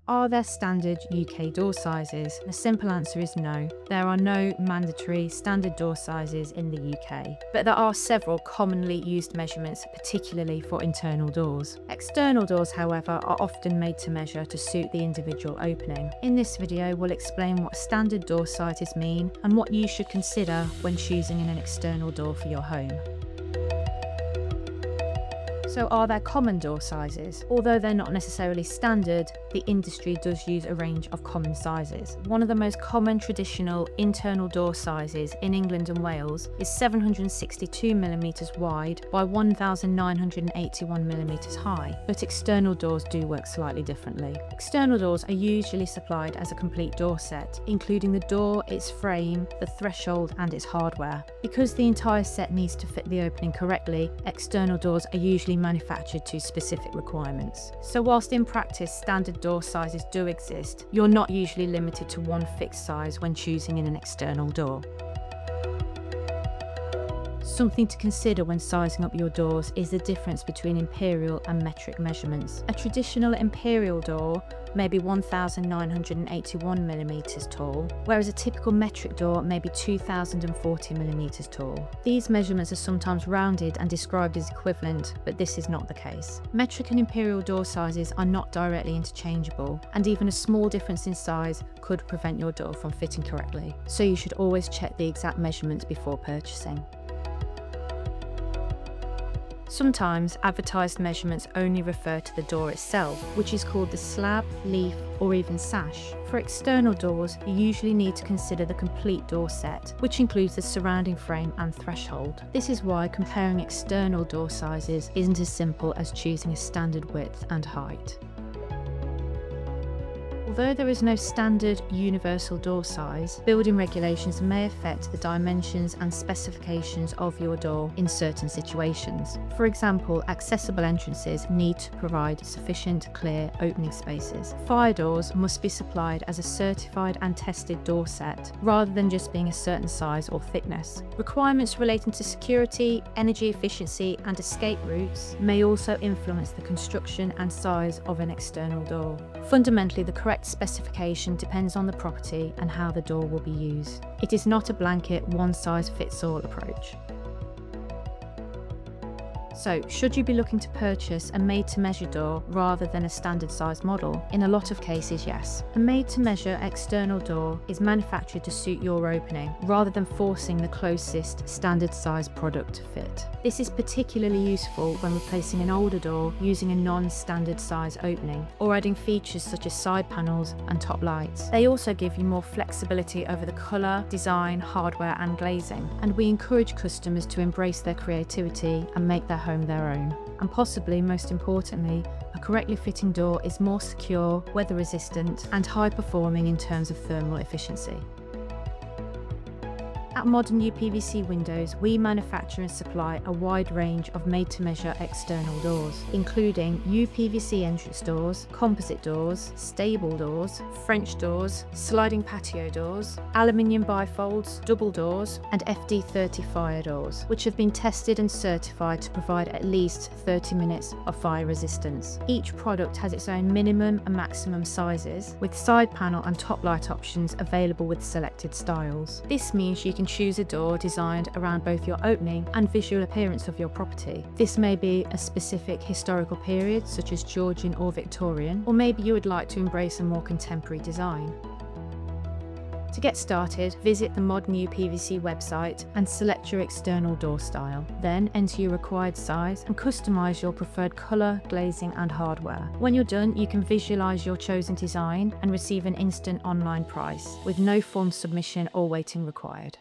Are there standard UK door sizes? The simple answer is no. There are no mandatory standard door sizes in the UK, but there are several commonly used measurements, particularly for internal doors. External doors, however, are often made to measure to suit the individual opening. In this video, we'll explain what standard door sizes mean and what you should consider when choosing an external door for your home. So are there common door sizes? Although they're not necessarily standard, the industry does use a range of common sizes. One of the most common traditional internal door sizes in England and Wales is 762mm wide by 1981mm high, but external doors do work slightly differently. External doors are usually supplied as a complete door set, including the door, its frame, the threshold and its hardware. Because the entire set needs to fit the opening correctly, external doors are usually manufactured to specific requirements. So whilst in practice standard door sizes do exist, you're not usually limited to one fixed size when choosing an external door. Something to consider when sizing up your doors is the difference between imperial and metric measurements. A traditional imperial door may be 1981mm tall, whereas a typical metric door may be 2040mm tall. These measurements are sometimes rounded and described as equivalent, but this is not the case. Metric and imperial door sizes are not directly interchangeable, and even a small difference in size could prevent your door from fitting correctly, so you should always check the exact measurements before purchasing. Sometimes advertised measurements only refer to the door itself, which is called the slab, leaf, or even sash. For external doors, you usually need to consider the complete door set, which includes the surrounding frame and threshold. This is why comparing external door sizes isn't as simple as choosing a standard width and height. Although there is no standard universal door size, building regulations may affect the dimensions and specifications of your door in certain situations. For example, accessible entrances need to provide sufficient clear opening spaces. Fire doors must be supplied as a certified and tested door set, rather than just being a certain size or thickness. Requirements relating to security, energy efficiency, and escape routes may also influence the construction and size of an external door. Fundamentally, the correct specification depends on the property and how the door will be used. It is not a blanket one-size-fits-all approach. So, should you be looking to purchase a made-to-measure door rather than a standard-sized model? In a lot of cases, yes. A made-to-measure external door is manufactured to suit your opening, rather than forcing the closest standard-sized product to fit. This is particularly useful when replacing an older door using a non-standard size opening, or adding features such as side panels and top lights. They also give you more flexibility over the colour, design, hardware and glazing, and we encourage customers to embrace their creativity and make their home their own. And possibly most importantly, a correctly fitting door is more secure, weather resistant and high performing in terms of thermal efficiency. At Modern UPVC Windows, we manufacture and supply a wide range of made-to-measure external doors, including UPVC entrance doors, composite doors, stable doors, French doors, sliding patio doors, aluminium bifolds, double doors, and FD30 fire doors, which have been tested and certified to provide at least 30 minutes of fire resistance. Each product has its own minimum and maximum sizes, with side panel and top light options available with selected styles. This means you can choose a door designed around both your opening and visual appearance of your property. This may be a specific historical period, such as Georgian or Victorian, or maybe you would like to embrace a more contemporary design. To get started, visit the Modern UPVC website and select your external door style. Then enter your required size and customise your preferred colour, glazing and hardware. When you're done, you can visualise your chosen design and receive an instant online price, with no form submission or waiting required.